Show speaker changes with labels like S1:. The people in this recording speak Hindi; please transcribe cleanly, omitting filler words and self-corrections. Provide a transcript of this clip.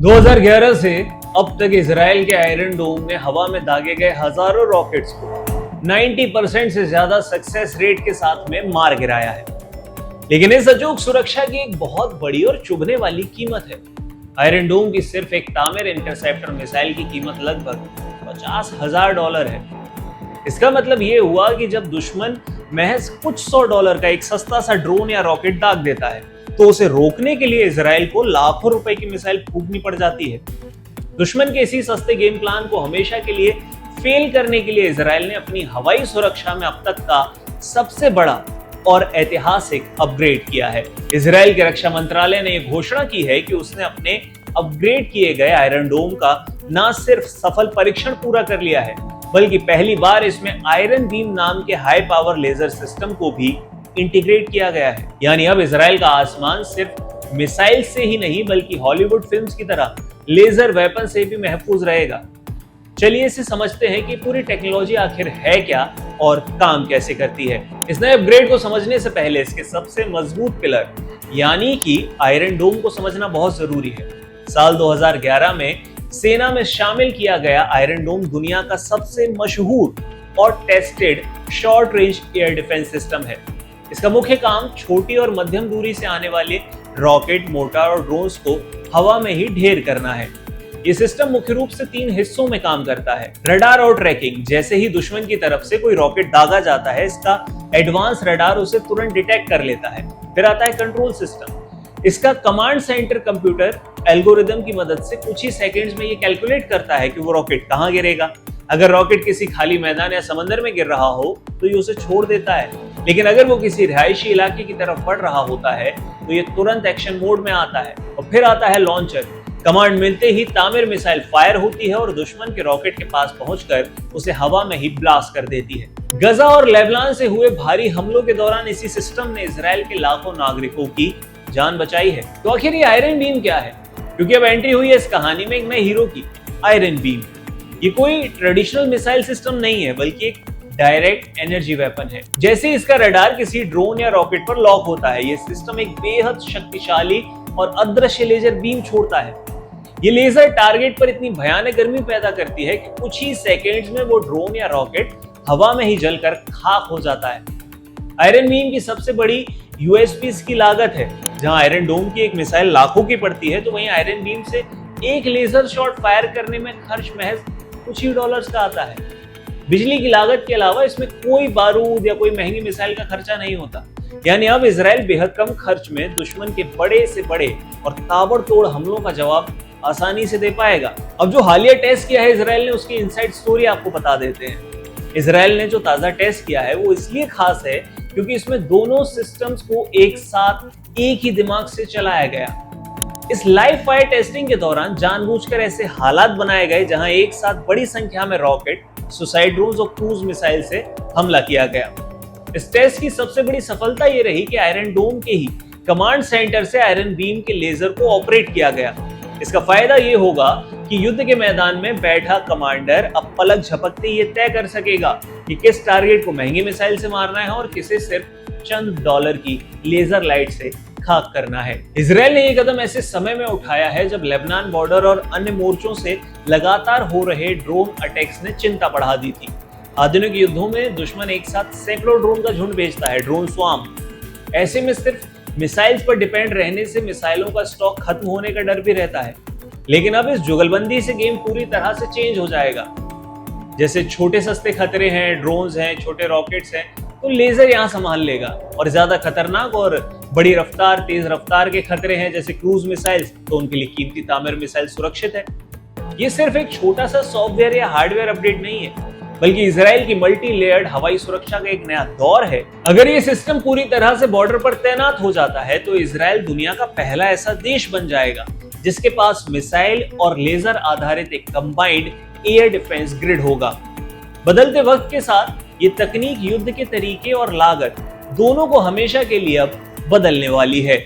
S1: 2011 से अब तक इजराइल के आयरन डोम ने हवा में दागे गए हजारों रॉकेट्स को 90% से ज्यादा सक्सेस रेट के साथ में मार गिराया है। लेकिन इस अचूक सुरक्षा की एक बहुत बड़ी और चुभने वाली कीमत है। आयरन डोम की सिर्फ एक तामिर इंटरसेप्टर मिसाइल की कीमत लगभग $50,000 है। इसका मतलब ये हुआ कि जब दुश्मन महज कुछ $100 का एक सस्ता सा ड्रोन या रॉकेट दाग देता है तो उसे रोकने के लिए इजराइल को लाखों रुपए की मिसाइल फूंकनी पड़ जाती है। दुश्मन के इसी सस्ते गेम प्लान को हमेशा के लिए फेल करने के लिए इजराइल ने अपनी हवाई सुरक्षा में अब तक का सबसे बड़ा और ऐतिहासिक अपग्रेड किया है। इजराइल के रक्षा मंत्रालय ने यह घोषणा की है कि उसने अपने अपग्रेड किए गए आयरन डोम का न सिर्फ सफल परीक्षण पूरा कर लिया है, बल्कि पहली बार इसमें आयरन बीम नाम के हाई पावर लेजर सिस्टम को भी इंटीग्रेट किया गया है। यानी अब इजराइल का आसमान सिर्फ मिसाइल से ही नहीं बल्कि हॉलीवुड फिल्म्स की तरह लेजर वेपन से भी महफूज रहेगा। चलिए इसे समझते हैं कि पूरी टेक्नोलॉजी आखिर है क्या और काम कैसे करती है। इस नए अपग्रेड को समझने से पहले इसके सबसे मजबूत पिलर यानी कि आयरन डोम को समझना बहुत जरूरी है। साल 2011 में सेना में शामिल किया गया आयरन डोम दुनिया का सबसे मशहूर और tested short range air defence system है। इसका मुख्य काम छोटी और मध्यम दूरी से आने वाले रॉकेट, मोर्टार और ड्रोन्स को हवा में ही ढेर करना है। ये सिस्टम मुख्य रूप से 3 हिस्सों में काम करता है। रडार और ट्रैकिंग, जैसे ही दुश्मन की तरफ से कोई रॉकेट दागा जाता है इसका एडवांस रडार उसे तुरंत डिटेक्ट कर लेता है। फिर आता है कंट्रोल सिस्टम। इसका कमांड सेंटर कंप्यूटर एल्गोरिदम की मदद से कुछ ही सेकंड्स में ये कैलकुलेट करता है कि वो रॉकेट कहां गिरेगा। अगर रॉकेट किसी खाली मैदान या समंदर में गिर रहा हो तो ये उसे छोड़ देता है, लेकिन अगर वो किसी रिहायशी इलाके की तरफ बढ़ रहा होता है तो ये तुरंत एक्शन मोड में आता है। और फिर आता है लॉन्चर। कमांड मिलते ही तामिर मिसाइल फायर होती है और दुश्मन के रॉकेट के पास पहुंचकर उसे हवा में ही ब्लास्ट कर देती है। गजा और लेबनान से हुए भारी हमलों के दौरान इसी सिस्टम ने इजराइल के लाखों नागरिकों की जान बचाई है। तो आखिर ये आयरन बीम क्या है? क्योंकि अब एंट्री हुई है इस कहानी में एक नए हीरो की, आयरन बीम। ये कोई ट्रेडिशनल मिसाइल सिस्टम नहीं है बल्कि एक डायरेक्ट एनर्जी वेपन है। जैसे इसका रडार किसी ड्रोन या रॉकेट पर लॉक होता है, ये सिस्टम एक बेहद शक्तिशाली और अदृश्य लेजर बीम छोड़ता है। ये लेजर टारगेट पर इतनी भयानक गर्मी पैदा करती है कि कुछ ही सेकेंड्स में वो ड्रोन या रॉकेट हवा में ही जलकर खाक हो जाता है। आयरन बीम की सबसे बड़ी यूएसपी इसकी लागत है। जहां आयरन डोम की एक मिसाइल लाखों की पड़ती है, तो वहीं आयरन बीम से एक लेजर शॉट फायर करने में खर्च महज कुछ ही डॉलर्स का आता है। बिजली की लागत के अलावा इसमें कोई बारूद या कोई महंगी मिसाइल का खर्चा नहीं होता। यानी अब इजराइल बेहद कम खर्च में दुश्मन के बड़े से बड़े और ताबड़तोड़ हमलों का जवाब आसानी से दे पाएगा। अब जो हालिया टेस्ट किया है इजराइल ने, उसकी इनसाइड स्टोरी आपको बता देते हैं। इजराइल ने जो ताजा टेस्ट किया है वो इसलिए खास है क्योंकि इसमें दोनों सिस्टम्स को एक साथ एक ही दिमाग से चलाया गया। इस लाइव फायर टेस्टिंग के दौरान जानबूझकर ऐसे हालात बनाए गए जहां एक साथ बड़ी संख्या में रॉकेट, सुसाइड ड्रोन्स और क्रूज मिसाइल से हमला किया गया। इस टेस्ट की सबसे बड़ी सफलता ये रही कि आयरन डोम के ही कमांड सेंटर से आयरन बीम के लेजर को ऑपरेट किया गया। इसका फायदा ये होगा कि युद्ध के मैदान में बैठा कमांडर अब पलक झपकते ये तय कर सकेगा कि किस टारगेट को महंगी मिसाइल से मारना है और किसे सिर्फ चंद डॉलर की लेजर लाइट से खाक करना है। इजराइल ने ये कदम ऐसे समय में उठाया है जब लेबनान बॉर्डर और अन्य मोर्चों से लगातार हो रहे ड्रोन अटैक्स ने चिंता बढ़ा दी थी। आधुनिक युद्धों में दुश्मन एक साथ सैकड़ों ड्रोन का झुंड भेजता है, ड्रोन स्वार्म। ऐसे में सिर्फ मिसाइल्स पर डिपेंड रहने से मिसाइलों का स्टॉक खत्म होने का डर भी रहता है। लेकिन अब इस जुगलबंदी से गेम पूरी तरह से चेंज हो जाएगा। जैसे छोटे सस्ते खतरे हैं, ड्रोन्स हैं, छोटे रॉकेट्स हैं, तो लेजर यहाँ संभाल लेगा। और ज्यादा खतरनाक और बड़ी रफ्तार, तेज रफ्तार के खतरे हैं जैसे क्रूज मिसाइल्स, तो उनके लिए कीमती तामिर मिसाइल सुरक्षित है। ये सिर्फ एक छोटा सा सॉफ्टवेयर या हार्डवेयर अपडेट नहीं है, बल्कि इजराइल की मल्टी लेयर्ड हवाई सुरक्षा का एक नया दौर है। अगर ये सिस्टम पूरी तरह से बॉर्डर पर तैनात हो जाता है तो इजराइल दुनिया का पहला ऐसा देश बन जाएगा जिसके पास मिसाइल और लेजर आधारित एक कंबाइंड एयर डिफेंस ग्रिड होगा। बदलते वक्त के साथ ये तकनीक युद्ध के तरीके और लागत दोनों को हमेशा के लिए अब बदलने वाली है।